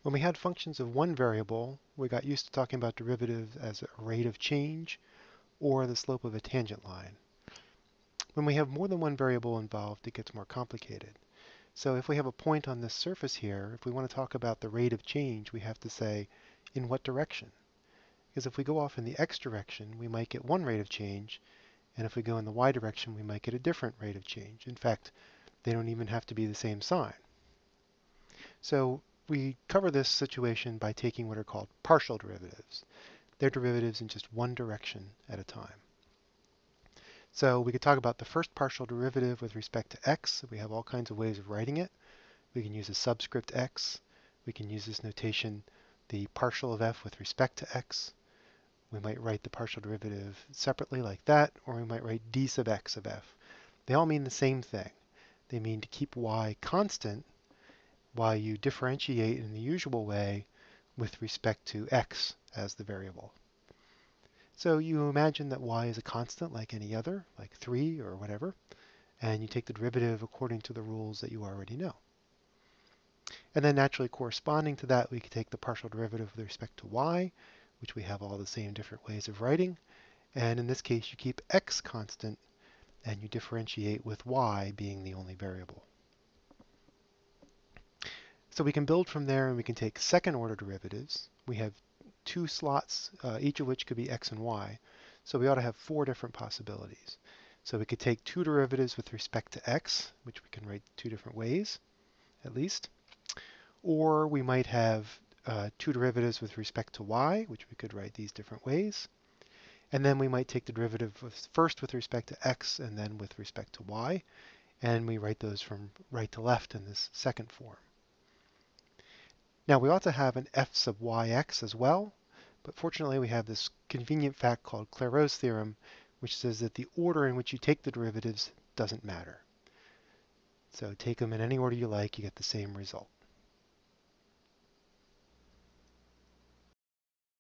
When we had functions of one variable, we got used to talking about derivatives as a rate of change or the slope of a tangent line. When we have more than one variable involved, it gets more complicated. So if we have a point on this surface here, if we want to talk about the rate of change, we have to say, in what direction? Because if we go off in the x direction, we might get one rate of change, and if we go in the y direction, we might get a different rate of change. In fact, they don't even have to be the same sign. So we cover this situation by taking what are called partial derivatives. They're derivatives in just one direction at a time. So we could talk about the first partial derivative with respect to x. We have all kinds of ways of writing it. We can use a subscript x. We can use this notation, the partial of f with respect to x. We might write the partial derivative separately like that, or we might write d sub x of f. They all mean the same thing. They mean to keep y constant while you differentiate in the usual way with respect to x as the variable. So you imagine that y is a constant like any other, like 3 or whatever, and you take the derivative according to the rules that you already know. And then naturally corresponding to that, we could take the partial derivative with respect to y, which we have all the same different ways of writing. And in this case, you keep x constant, and you differentiate with y being the only variable. So we can build from there, and we can take second order derivatives. We have two slots, each of which could be x and y. So we ought to have four different possibilities. So we could take two derivatives with respect to x, which we can write two different ways, at least. Or we might have two derivatives with respect to y, which we could write these different ways. And then we might take the derivative first with respect to x and then with respect to y. And we write those from right to left in this second form. Now we ought to have an f sub yx as well, but fortunately we have this convenient fact called Claro's theorem, which says that the order in which you take the derivatives doesn't matter. So take them in any order you like, you get the same result.